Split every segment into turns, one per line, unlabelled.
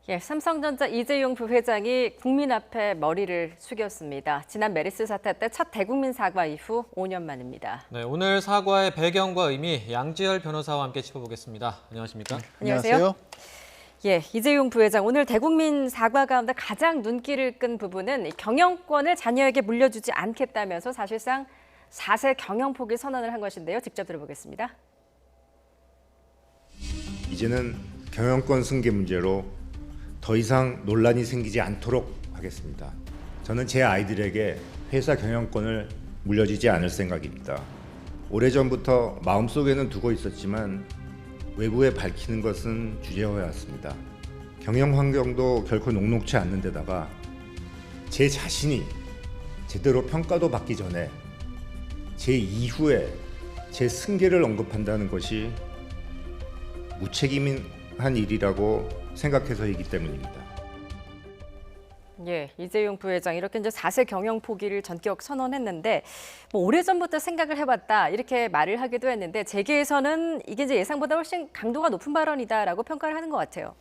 예, 삼성전자 이재용 부회장이 국민 앞에 머리를 숙였습니다. 지난 메르스 사태 때 첫 대국민 사과 이후 5년 만입니다.
네, 오늘 사과의 배경과 의미 양지열 변호사와 함께 짚어보겠습니다. 안녕하십니까?
안녕하세요. 예, 이재용 부회장 오늘 대국민 사과 가운데 가장 눈길을 끈 부분은 경영권을 자녀에게 물려주지 않겠다면서 사실상 4세 경영 포기 선언을 한 것인데요. 직접 들어보겠습니다.
이제는 경영권 승계 문제로 더 이상 논란이 생기지 않도록 하겠습니다. 저는 제 아이들에게 회사 경영권을 물려주지 않을 생각입니다. 오래전부터 마음속에는 두고 있었지만 외부에 밝히는 것은 주저해왔습니다. 경영 환경도 결코 녹록치 않는 데다가 제 자신이 제대로 평가도 받기 전에 제 이후에 제 승계를 언급한다는 것이 무책임한 일이라고 생각해서이기 때문입니다.
예, 이재용 부회장 이렇게 이제 4세 경영 포기를 전격 선언했는데 오래전부터 생각을 해봤다 이렇게 말을 하기도 했는데 재계에서는 이게 이제 예상보다 훨씬 강도가 높은 발언이다라고 평가를 하는 것 같아요.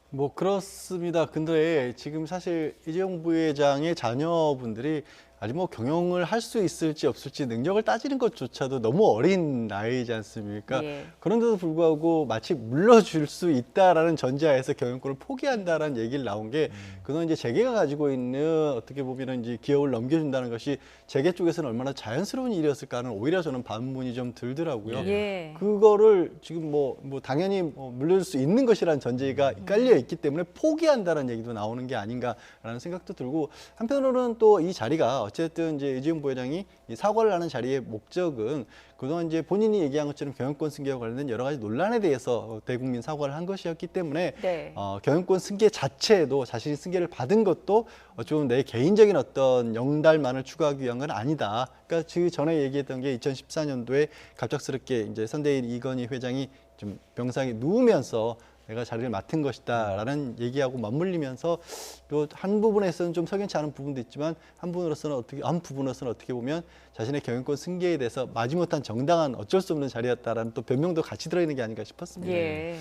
뭐 그렇습니다. 근데 지금 사실 이재용 부회장의 자녀분들이 아직 뭐 경영을 할 수 있을지 없을지 능력을 따지는 것조차도 너무 어린 나이지 않습니까?
예.
그런데도 불구하고 마치 물러줄 수 있다라는 전제하에서 경영권을 포기한다라는 얘기를 나온 게 그건 이제 재계가 가지고 있는 어떻게 보면은 이제 기업을 넘겨준다는 것이 재계 쪽에서는 얼마나 자연스러운 일이었을까는 오히려 저는 반문이 좀 들더라고요.
예.
그거를 지금 뭐 당연히 물려줄 수 있는 것이라는 전제가 깔려 있기 때문에 포기한다는 얘기도 나오는 게 아닌가라는 생각도 들고 한편으로는 또 이 자리가 어쨌든 이제 이재용 부회장이 이 사과를 하는 자리의 목적은 그동안 이제 본인이 얘기한 것처럼 경영권 승계와 관련된 여러 가지 논란에 대해서 대국민 사과를 한 것이었기 때문에
네.
경영권 승계 자체에도 자신이 승계를 받은 것도 좀 내 개인적인 어떤 영달만을 추구하기 위한 건 아니다. 그러니까 그 전에 얘기했던 게 2014년도에 갑작스럽게 이제 선대일 이건희 회장이 좀 병상에 누우면서 내가 자리를 맡은 것이다라는 얘기하고 맞물리면서 또 한 부분에서는 좀 석연치 않은 부분도 있지만 한 부분으로서는 어떻게 보면 자신의 경영권 승계에 대해서 마지못한 정당한 어쩔 수 없는 자리였다라는 또 변명도 같이 들어있는 게 아닌가 싶었습니다.
예.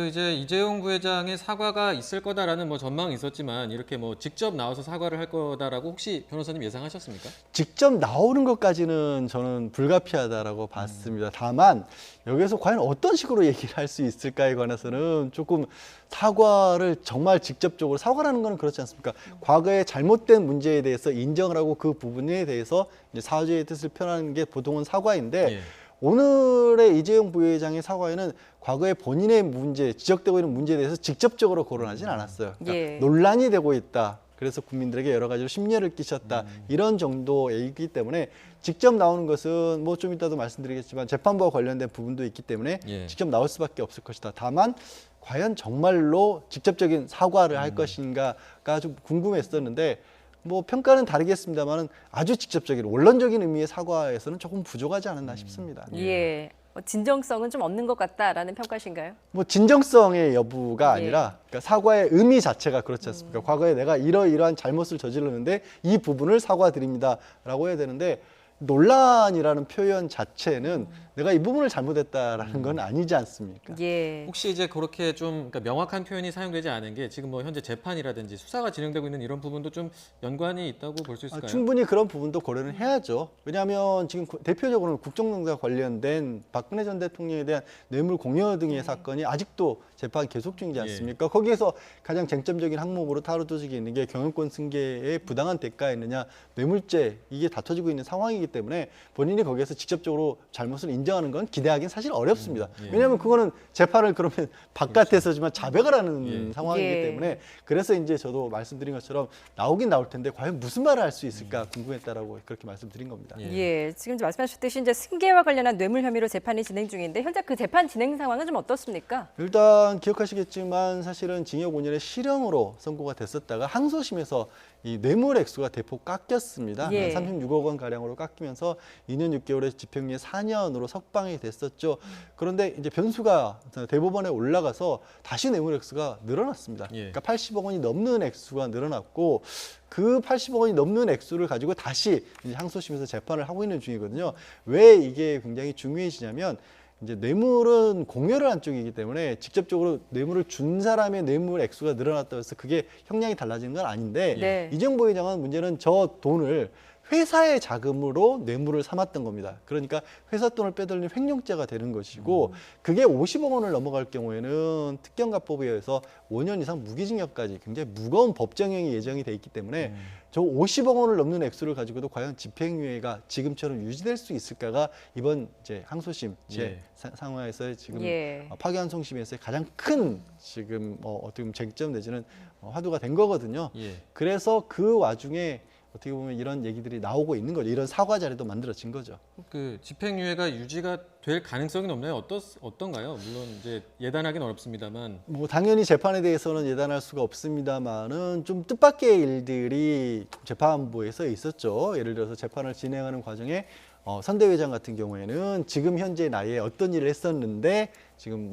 이제 이재용 부회장의 사과가 있을 거다라는 뭐 전망이 있었지만 이렇게 뭐 직접 나와서 사과를 할 거다라고 혹시 변호사님 예상하셨습니까?
직접 나오는 것까지는 저는 불가피하다라고 봤습니다. 다만 여기서 과연 어떤 식으로 얘기를 할 수 있을까에 관해서는 조금 사과를 정말 직접적으로 사과라는 거는 그렇지 않습니까? 과거에 잘못된 문제에 대해서 인정을 하고 그 부분에 대해서 이제 사죄의 뜻을 표현하는 게 보통은 사과인데
예.
오늘의 이재용 부회장의 사과에는 과거에 본인의 문제, 지적되고 있는 문제에 대해서 직접적으로 거론하진 않았어요. 그러니까
예.
논란이 되고 있다. 그래서 국민들에게 여러 가지로 심려를 끼쳤다. 이런 정도이기 때문에 직접 나오는 것은 뭐 좀 이따도 말씀드리겠지만 재판부와 관련된 부분도 있기 때문에
예.
직접 나올 수밖에 없을 것이다. 다만 과연 정말로 직접적인 사과를 할 것인가가 좀 궁금했었는데 뭐 평가는 다르겠습니다만은 아주 직접적인 원론적인 의미의 사과에서는 조금 부족하지 않았나 싶습니다.
예. 진정성은 좀 없는 것 같다라는 평가신가요?
뭐 진정성의 여부가
예.
아니라 그러니까 사과의 의미 자체가 그렇지 않습니까? 과거에 내가 이러이러한 잘못을 저질렀는데 이 부분을 사과드립니다라고 해야 되는데 논란이라는 표현 자체는 내가 이 부분을 잘못했다라는 건 아니지 않습니까?
예.
혹시 이제 그렇게 좀 그러니까 명확한 표현이 사용되지 않은 게 지금 뭐 현재 재판이라든지 수사가 진행되고 있는 이런 부분도 좀 연관이 있다고 볼 수 있을까요?
충분히 그런 부분도 고려는 해야죠. 왜냐하면 지금 대표적으로는 국정농단과 관련된 박근혜 전 대통령에 대한 뇌물 공여 등의 사건이 아직도 재판 계속 중이지 않습니까? 거기에서 가장 쟁점적인 항목으로 타로도직이 있는 게 경영권 승계의 부당한 대가였느냐, 뇌물죄 이게 다퉈지고 있는 상황이기 때문에 본인이 거기에서 직접적으로 잘못을 인정하는 건 기대하기는 사실 어렵습니다. 왜냐하면 그거는 재판을 그러면 바깥에서지만 자백을 하는 상황이기
예.
때문에 그래서 이제 저도 말씀드린 것처럼 나오긴 나올 텐데 과연 무슨 말을 할 수 있을까 궁금했다라고 그렇게 말씀드린 겁니다.
예. 지금 말씀하셨듯이 이제 승계와 관련한 뇌물 혐의로 재판이 진행 중인데 현재 그 재판 진행 상황은 좀 어떻습니까?
일단 기억하시겠지만 사실은 징역 5년의 실형으로 선고가 됐었다가 항소심에서 이 뇌물 액수가 대폭 깎였습니다.
예.
36억 원 가량으로 깎이면서 2년 6개월의 집행유예 4년으로 석방이 됐었죠. 그런데 이제 변수가 대법원에 올라가서 다시 뇌물 액수가 늘어났습니다.
예.
그러니까 80억 원이 넘는 액수가 늘어났고 그 80억 원이 넘는 액수를 가지고 다시 이제 항소심에서 재판을 하고 있는 중이거든요. 왜 이게 굉장히 중요해지냐면 이제 뇌물은 공여를 한 쪽이기 때문에 직접적으로 뇌물을 준 사람의 뇌물 액수가 늘어났다고 해서 그게 형량이 달라지는 건 아닌데
네.
이재용 부회장은 문제는 저 돈을 회사의 자금으로 뇌물을 삼았던 겁니다. 그러니까 회사 돈을 빼돌린 횡령죄가 되는 것이고 그게 50억 원을 넘어갈 경우에는 특경가법에 의해서 5년 이상 무기징역까지 굉장히 무거운 법정형이 예정이 돼 있기 때문에 저 50억 원을 넘는 액수를 가지고도 과연 집행유예가 지금처럼 유지될 수 있을까가 이번 이제 항소심
예.
상황에서의 지금
예.
파기환송심에서의 가장 큰 지금 어떻게 보면 쟁점 내지는 화두가 된 거거든요.
예.
그래서 그 와중에 어떻게 보면 이런 얘기들이 나오고 있는 거죠. 이런 사과 자리도 만들어진 거죠.
그 집행유예가 유지가 될 가능성이 높나요? 어떤가요? 물론 이제 예단하기는 어렵습니다만.
뭐 당연히 재판에 대해서는 예단할 수가 없습니다만은 좀 뜻밖의 일들이 재판부에서 있었죠. 예를 들어서 재판을 진행하는 과정에 선대 회장 같은 경우에는 지금 현재 나이에 어떤 일을 했었는데 지금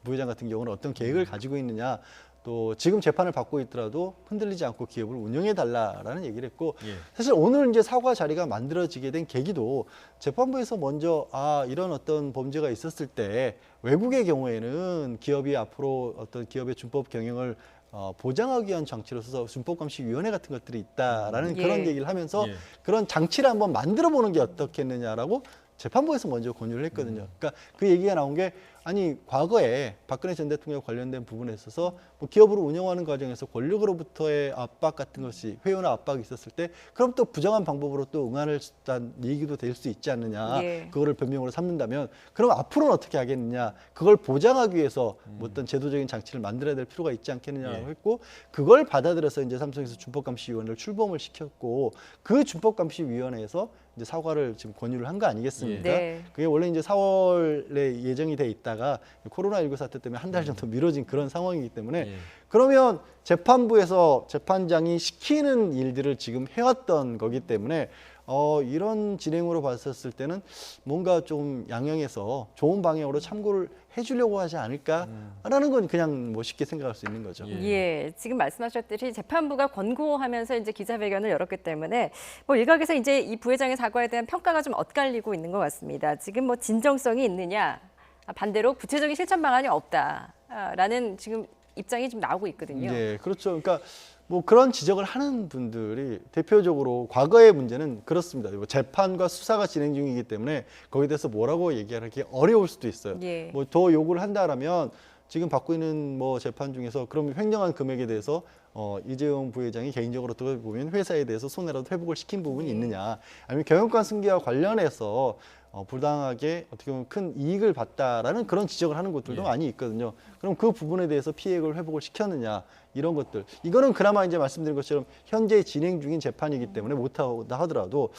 부회장 같은 경우는 어떤 계획을 가지고 있느냐. 또 지금 재판을 받고 있더라도 흔들리지 않고 기업을 운영해 달라라는 얘기를 했고
예.
사실 오늘 이제 사과 자리가 만들어지게 된 계기도 재판부에서 먼저 이런 어떤 범죄가 있었을 때 외국의 경우에는 기업이 앞으로 어떤 기업의 준법 경영을 보장하기 위한 장치로서 준법감시위원회 같은 것들이 있다라는
예.
그런 얘기를 하면서
예.
그런 장치를 한번 만들어 보는 게 어떻겠느냐라고 재판부에서 먼저 권유를 했거든요. 그러니까 그 얘기가 나온 게 아니 과거에 박근혜 전 대통령 관련된 부분에 있어서 뭐 기업으로 운영하는 과정에서 권력으로부터의 압박 같은 것이 회유나 압박이 있었을 때 그럼 또 부정한 방법으로 또 응하는 얘기도 될 수 있지 않느냐.
예.
그거를 변명으로 삼는다면 그럼 앞으로는 어떻게 하겠느냐. 그걸 보장하기 위해서 뭐 어떤 제도적인 장치를 만들어야 될 필요가 있지 않겠느냐라고
예.
했고 그걸 받아들여서 이제 삼성에서 준법감시위원회를 출범을 시켰고 그 준법감시위원회에서 이제 사과를 지금 권유를 한 거 아니겠습니까?
네.
그게 원래 이제 4월에 예정이 돼 있다가 코로나19 사태 때문에 한 달 정도 미뤄진 그런 상황이기 때문에
예.
그러면 재판부에서 재판장이 시키는 일들을 지금 해왔던 거기 때문에 이런 진행으로 봤었을 때는 뭔가 좀 양형에서 좋은 방향으로 참고를 해주려고 하지 않을까라는 건 그냥 뭐 쉽게 생각할 수 있는 거죠.
예.
예, 지금 말씀하셨듯이 재판부가 권고하면서 이제 기자회견을 열었기 때문에 뭐 일각에서 이제 이 부회장의 사과에 대한 평가가 좀 엇갈리고 있는 것 같습니다. 지금 뭐 진정성이 있느냐, 반대로 구체적인 실천 방안이 없다라는 지금 입장이 좀 나오고 있거든요.
네, 그렇죠. 그러니까 뭐 그런 지적을 하는 분들이 대표적으로 과거의 문제는 그렇습니다. 뭐 재판과 수사가 진행 중이기 때문에 거기에 대해서 뭐라고 얘기하기 어려울 수도 있어요.
예.
뭐 더 요구를 한다라면 지금 받고 있는 뭐 재판 중에서 그럼 횡령한 금액에 대해서 이재용 부회장이 개인적으로 어떻게 보면 회사에 대해서 손해라도 회복을 시킨 부분이 있느냐, 아니면 경영권 승계와 관련해서 부당하게 어떻게 보면 큰 이익을 봤다라는 그런 지적을 하는 곳들도
예.
많이 있거든요. 그럼 그 부분에 대해서 피해액을 회복을 시켰느냐 이런 것들. 이거는 그나마 이제 말씀드린 것처럼 현재 진행 중인 재판이기 때문에 못하다 하더라도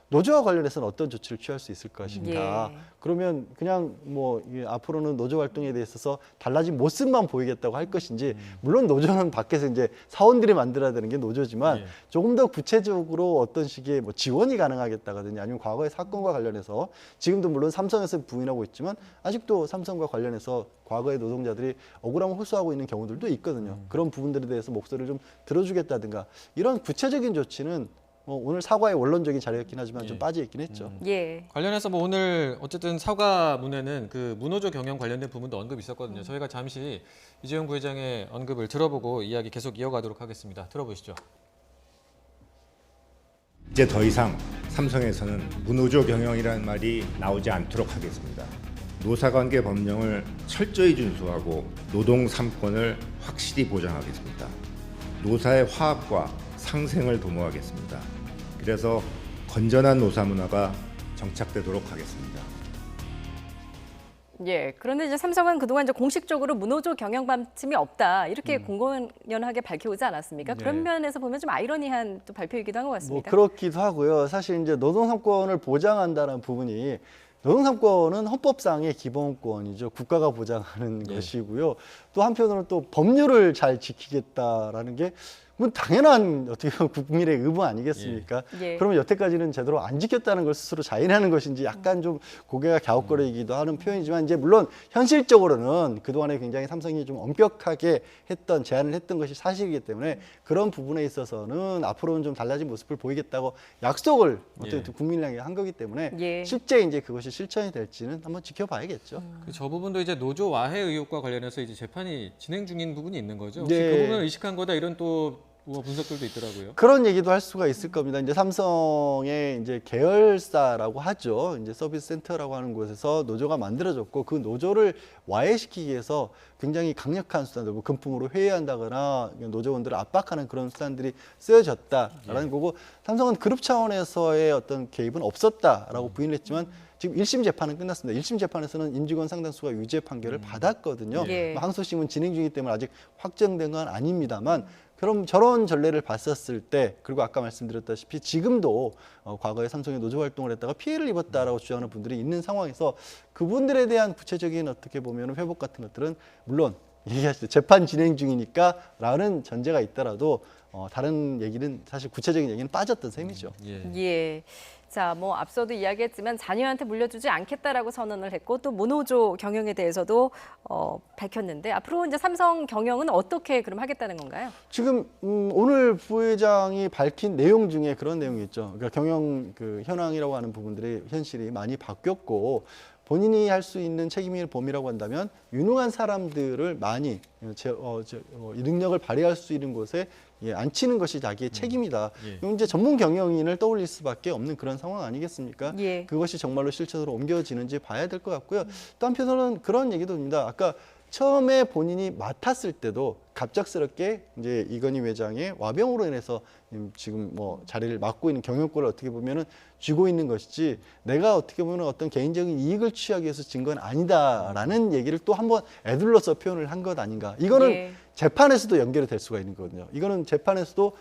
노조와 관련해서는 어떤 조치를 취할 수 있을 것인가.
예.
그러면 그냥 뭐 이게 앞으로는 노조 활동에 대해서 달라진 모습만 보이겠다고 할 것인지, 물론 노조는 밖에서 이제 사원들이 만들어야 되는 게 노조지만
예.
조금 더 구체적으로 어떤 식의 뭐 지원이 가능하겠다거든요. 아니면 과거의 사건과 관련해서 지금도 물론 삼성에서 부인하고 있지만 아직도 삼성과 관련해서 과거의 노동자들이 억울함을 호소하고 있는 경우들도 있거든요. 그런 부분들에 대해서 목소리를 좀 들어주겠다든가 이런 구체적인 조치는 뭐 오늘 사과의 원론적인 자리였긴 하지만 좀
예.
빠져 있긴 했죠.
예.
관련해서 뭐 오늘 어쨌든 사과문에는 그 무노조 경영 관련된 부분도 언급이 있었거든요. 저희가 잠시 이재용 부회장의 언급을 들어보고 이야기 계속 이어가도록 하겠습니다. 들어보시죠.
이제 더 이상 삼성에서는 무노조 경영이라는 말이 나오지 않도록 하겠습니다. 노사관계 법령을 철저히 준수하고 노동 3권을 확실히 보장하겠습니다. 노사의 화합과 상생을 도모하겠습니다. 그래서 건전한 노사 문화가 정착되도록 하겠습니다.
예. 그런데 이제 삼성은 그동안 이제 공식적으로 무노조 경영 방침이 없다 이렇게 공공연하게 밝혀오지 않았습니까?
네.
그런 면에서 보면 좀 아이러니한 또 발표이기도 한 것
뭐
같습니다.
그렇기도 하고요. 사실 이제 노동 3권을 보장한다는 부분이 노동 3권은 헌법상의 기본권이죠. 국가가 보장하는
예.
것이고요. 또 한편으로는 또 법률을 잘 지키겠다라는 게 뭐 당연한 어떻게 보면 국민의 의무 아니겠습니까?
예.
그러면 여태까지는 제대로 안 지켰다는 걸 스스로 자인하는 것인지 약간 좀 고개가 갸웃거리기도 하는 표현이지만 이제 물론 현실적으로는 그동안에 굉장히 삼성이 좀 엄격하게 했던 제안을 했던 것이 사실이기 때문에 그런 부분에 있어서는 앞으로는 좀 달라진 모습을 보이겠다고 약속을 어떻게 국민을 향해 한 거기 때문에
예.
실제 이제 그것이 실천이 될지는 한번 지켜봐야겠죠.
저 부분도 이제 노조 와해 의혹과 관련해서 이제 재판이 진행 중인 부분이 있는 거죠. 혹시
네.
그 부분을 의식한 거다 이런 또 분석들도 있더라고요.
그런 얘기도 할 수가 있을 겁니다. 이제 삼성의 이제 계열사라고 하죠. 이제 서비스 센터라고 하는 곳에서 노조가 만들어졌고 그 노조를 와해시키기 위해서 굉장히 강력한 수단들, 뭐 금품으로 회유한다거나 노조원들을 압박하는 그런 수단들이 쓰여졌다라는 거고 삼성은 그룹 차원에서의 어떤 개입은 없었다라고 부인을 했지만 지금 1심 재판은 끝났습니다. 1심 재판에서는 임직원 상당수가 유죄 판결을 받았거든요.
예.
뭐 항소심은 진행 중이기 때문에 아직 확정된 건 아닙니다만 그럼 저런 전례를 봤었을 때 그리고 아까 말씀드렸다시피 지금도 과거에 삼성이 노조 활동을 했다가 피해를 입었다라고 주장하는 분들이 있는 상황에서 그분들에 대한 구체적인 어떻게 보면 회복 같은 것들은 물론 얘기하실 때 재판 진행 중이니까라는 전제가 있더라도 다른 얘기는 사실 구체적인 얘기는 빠졌던 셈이죠.
예.
예. 자, 뭐 앞서도 이야기했지만 자녀한테 물려주지 않겠다라고 선언을 했고 또 모노조 경영에 대해서도 밝혔는데 앞으로 이제 삼성 경영은 어떻게 그럼 하겠다는 건가요?
지금 오늘 부회장이 밝힌 내용 중에 그런 내용이 있죠. 그러니까 경영 그 현황이라고 하는 부분들이 현실이 많이 바뀌었고 본인이 할 수 있는 책임의 범위라고 한다면 유능한 사람들을 많이 이 능력을 발휘할 수 있는 곳에 앉히는 것이 자기의 책임이다.
예.
이제 전문 경영인을 떠올릴 수밖에 없는 그런 상황 아니겠습니까?
예.
그것이 정말로 실천으로 옮겨지는지 봐야 될 것 같고요. 또 한편으로는 그런 얘기도 듭니다. 아까 처음에 본인이 맡았을 때도 갑작스럽게 이제 이건희 회장의 와병으로 인해서 지금 뭐 자리를 맡고 있는 경영권을 어떻게 보면은 쥐고 있는 것이지 내가 어떻게 보면 어떤 개인적인 이익을 취하기 위해서 진 건 아니다라는 얘기를 또 한번 애둘러서 표현을 한 것 아닌가. 이거는
예.
재판에서도 연결이 될 수가 있는 거거든요. 이거는 재판에서도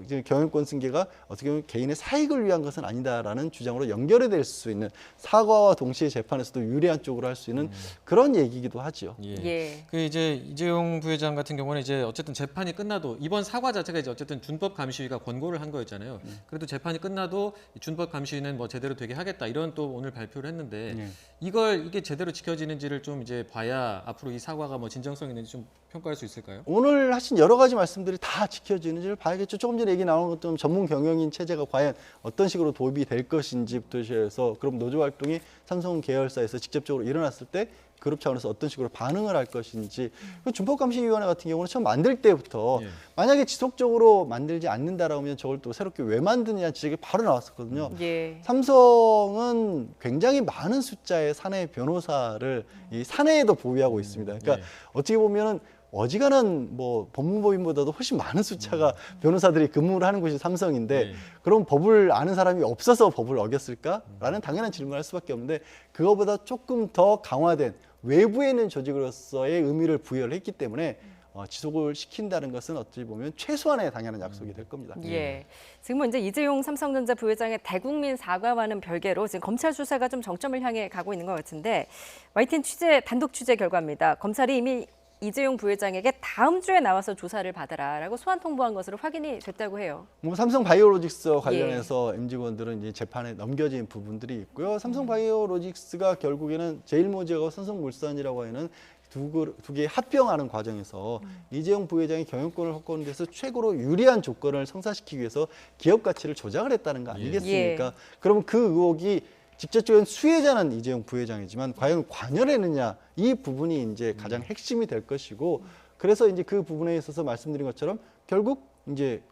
이제 경영권 승계가 어떻게 보면 개인의 사익을 위한 것은 아니다라는 주장으로 연결이 될 수 있는 사과와 동시에 재판에서도 유리한 쪽으로 할 수 있는 그런 얘기이기도 하죠.
예.
예.
그 이제 이재용 부회장 같은 경우는 이제 어쨌든 재판이 끝나도 이번 사과 자체가 이제 어쨌든 준법 감시위가 권고를 한 거였잖아요. 그래도 재판이 끝나도 이 준법 감시위는 뭐 제대로 되게 하겠다 이런 또 오늘 발표를 했는데 이게 제대로 지켜지는지를 좀 이제 봐야 앞으로 이 사과가 뭐 진정성 있는지 좀 평가할 수 있을까요?
오늘 하신 여러 가지 말씀들이 다 지켜지는지를 봐야겠죠. 조금 전에 얘기 나온 것처럼 전문 경영인 체제가 과연 어떤 식으로 도입이 될 것인지부터 시작해서 그럼 노조 활동이 삼성 계열사에서 직접적으로 일어났을 때 그룹 차원에서 어떤 식으로 반응을 할 것인지 준법감시위원회 같은 경우는 처음 만들 때부터 만약에 지속적으로 만들지 않는다라고 하면 저걸 또 새롭게 왜 만드느냐는 지적이 바로 나왔었거든요.
예.
삼성은 굉장히 많은 숫자의 사내 변호사를 이 사내에도 보유하고 있습니다. 그러니까 어떻게 보면은 어지간한 뭐 법무법인보다도 훨씬 많은 숫자가 변호사들이 근무를 하는 곳이 삼성인데 그럼 법을 아는 사람이 없어서 법을 어겼을까라는 당연한 질문을 할 수밖에 없는데 그거보다 조금 더 강화된 외부에 있는 조직으로서의 의미를 부여를 했기 때문에 지속을 시킨다는 것은 어찌 보면 최소한의 당연한 약속이 될 겁니다.
예. 지금은 이제 이재용 삼성전자 부회장의 대국민 사과와는 별개로 지금 검찰 수사가 좀 정점을 향해 가고 있는 것 같은데 YTN 단독 취재 결과입니다. 검찰이 이미 이재용 부회장에게 다음 주에 나와서 조사를 받아라라고 소환 통보한 것으로 확인이 됐다고 해요.
뭐 삼성 바이오로직스와 관련해서 임직원들은 이제 재판에 넘겨진 부분들이 있고요. 삼성 바이오로직스가 결국에는 제일모직하고 삼성물산이라고 하는 두 개의 합병하는 과정에서 이재용 부회장이 경영권을 확보하는 데서 최고로 유리한 조건을 성사시키기 위해서 기업 가치를 조작을 했다는 거 아니겠습니까? 그러면 그 의혹이 직접적인 수혜자는 이재용 부회장이지만 과연 관여를 했느냐 이 부분이 이제 가장 핵심이 될 것이고 그래서 이제 그 부분에 있어서 말씀드린 것처럼 결국 이제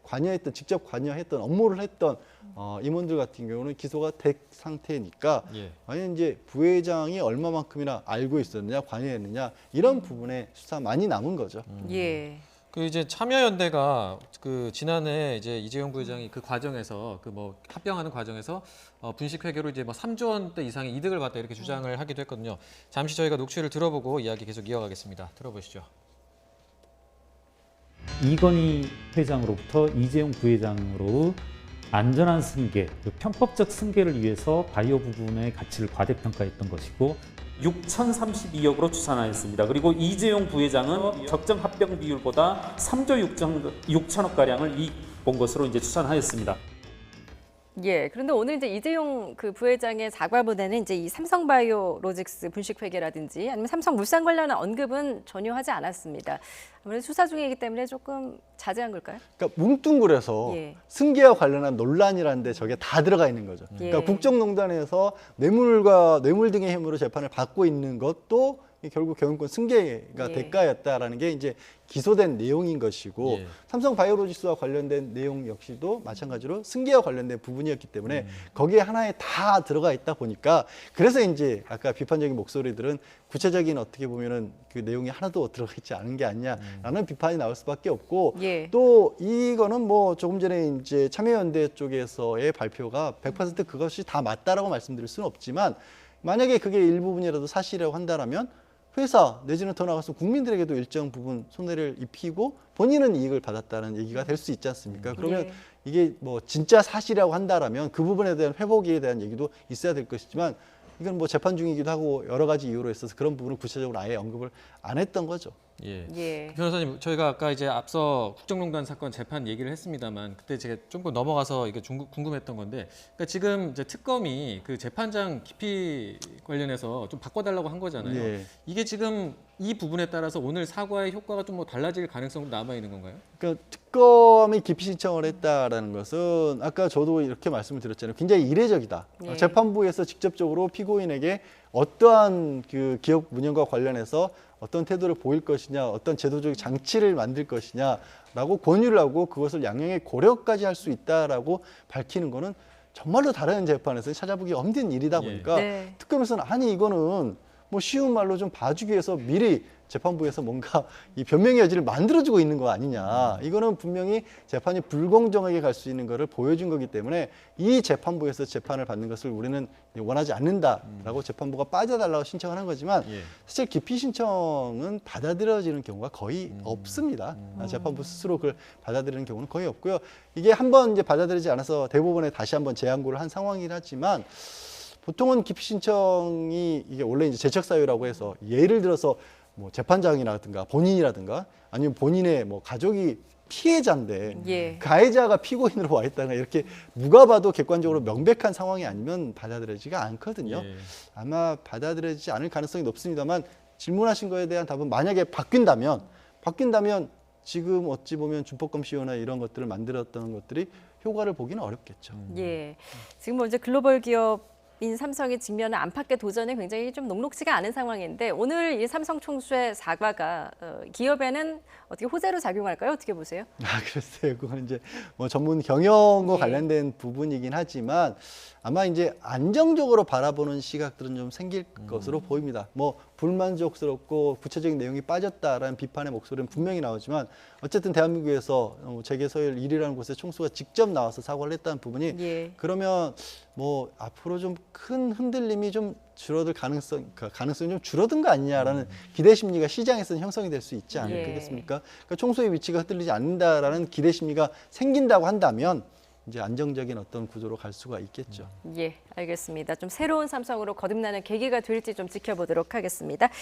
직접 관여했던 업무를 했던 임원들 같은 경우는 기소가 된 상태니까 과연 이제 부회장이 얼마만큼이나 알고 있었느냐 관여했느냐 이런 부분에 수사 많이 남은 거죠.
예.
그 이제 참여연대가 그 지난해 이제 이재용 부회장이 그 과정에서 그 뭐 합병하는 과정에서 분식 회계로 이제 뭐 3조 원대 이상의 이득을 봤다 이렇게 주장을 하기도 했거든요. 잠시 저희가 녹취를 들어보고 이야기 계속 이어가겠습니다. 들어보시죠.
이건희 회장으로부터 이재용 부회장으로 안전한 승계, 그 편법적 승계를 위해서 바이오 부분의 가치를 과대평가했던 것이고 6,032억으로 추산하였습니다. 그리고 이재용 부회장은 적정 합병 비율보다 3조 6천억 가량을 이익 본 것으로 이제 추산하였습니다.
예. 그런데 오늘 이제 이재용 그 부회장의 사과문에는 이제 이 삼성바이오로직스 분식회계라든지 아니면 삼성물산 관련한 언급은 전혀 하지 않았습니다. 아무래도 수사 중이기 때문에 조금 자제한 걸까요?
그러니까 뭉뚱그려서
예.
승계와 관련한 논란이라는데 저게 다 들어가 있는 거죠.
예.
그러니까 국정농단에서 뇌물 등의 혐의로 재판을 받고 있는 것도 결국 경영권 승계가
예.
대가였다라는 게 이제 기소된 내용인 것이고
예.
삼성바이오로직스와 관련된 내용 역시도 마찬가지로 승계와 관련된 부분이었기 때문에 거기에 하나에 다 들어가 있다 보니까 그래서 이제 아까 비판적인 목소리들은 구체적인 어떻게 보면은 그 내용이 하나도 들어가 있지 않은 게 아니냐라는 비판이 나올 수밖에 없고
예.
또 이거는 뭐 조금 전에 이제 참여연대 쪽에서의 발표가 100% 그것이 다 맞다라고 말씀드릴 수는 없지만 만약에 그게 일부분이라도 사실이라고 한다라면 회사 내지는 더 나가서 국민들에게도 일정 부분 손해를 입히고 본인은 이익을 받았다는 얘기가 될 수 있지 않습니까? 그러면
예.
이게 뭐 진짜 사실이라고 한다라면 그 부분에 대한 회복에 대한 얘기도 있어야 될 것이지만 이건 뭐 재판 중이기도 하고 여러 가지 이유로 있어서 그런 부분을 구체적으로 아예 언급을 안 했던 거죠.
예.
예.
변호사님, 저희가 아까 이제 앞서 국정농단 사건 재판 얘기를 했습니다만 그때 제가 조금 넘어가서 이게 궁금했던 건데, 그러니까 지금 이제 특검이 그 재판장 기피 관련해서 좀 바꿔달라고 한 거잖아요.
예.
이게 지금 이 부분에 따라서 오늘 사과의 효과가 좀 뭐 달라질 가능성도 남아 있는 건가요?
그러니까 특검이 기피 신청을 했다라는 것은 아까 저도 이렇게 말씀을 드렸잖아요. 굉장히 이례적이다.
예.
재판부에서 직접적으로 피고인에게 어떠한 그 기업 운영과 관련해서 어떤 태도를 보일 것이냐, 어떤 제도적 장치를 만들 것이냐라고 권유를 하고 그것을 양형의 고려까지 할 수 있다라고 밝히는 거는 정말로 다른 재판에서 찾아보기 힘든 일이다 보니까
네.
특검에서는 아니 이거는 뭐 쉬운 말로 좀 봐주기 위해서 미리 재판부에서 뭔가 이 변명의 여지를 만들어주고 있는 거 아니냐. 이거는 분명히 재판이 불공정하게 갈 수 있는 거를 보여준 거기 때문에 이 재판부에서 재판을 받는 것을 우리는 원하지 않는다라고 재판부가 빠져달라고 신청을 한 거지만
예.
사실 기피 신청은 받아들여지는 경우가 거의 없습니다. 재판부 스스로 그걸 받아들이는 경우는 거의 없고요. 이게 한번 이제 받아들이지 않아서 대법원에 다시 한번 재항고를 한 상황이긴 하지만 보통은 기피 신청이 이게 원래 이제 재척 사유라고 해서 예를 들어서 뭐 재판장이라든가 본인이라든가 아니면 본인의 뭐 가족이 피해자인데
예.
가해자가 피고인으로 와 있다는 이렇게 누가 봐도 객관적으로 명백한 상황이 아니면 받아들여지가 않거든요.
예.
아마 받아들여지지 않을 가능성이 높습니다만 질문하신 거에 대한 답은 만약에 바뀐다면 지금 어찌 보면 준법검시위원회 이런 것들을 만들었던 것들이 효과를 보기는 어렵겠죠.
예. 지금 뭐 이제 글로벌 기업인 삼성이 직면한 안팎의 도전이 굉장히 좀 녹록지가 않은 상황인데 오늘 이 삼성 총수의 사과가 기업에는 어떻게 호재로 작용할까요? 어떻게 보세요?
아, 글쎄요. 그건 이제 뭐 전문 경영과
예.
관련된 부분이긴 하지만 아마 이제 안정적으로 바라보는 시각들은 좀 생길 것으로 보입니다. 뭐 불만족스럽고 구체적인 내용이 빠졌다라는 비판의 목소리는 분명히 나오지만 어쨌든 대한민국에서 재계 서열 1위라는 곳에 총수가 직접 나와서 사과를 했다는 부분이
예.
그러면 뭐 앞으로 좀 큰 흔들림이 좀 줄어들 가능성이 좀 줄어든 거 아니냐라는 기대 심리가 시장에서는 형성이 될 수 있지 않겠습니까? 그러니까 총수의 위치가 흔들리지 않는다라는 기대 심리가 생긴다고 한다면 이제 안정적인 어떤 구조로 갈 수가 있겠죠.
예, 알겠습니다. 좀 새로운 삼성으로 거듭나는 계기가 될지 좀 지켜보도록 하겠습니다.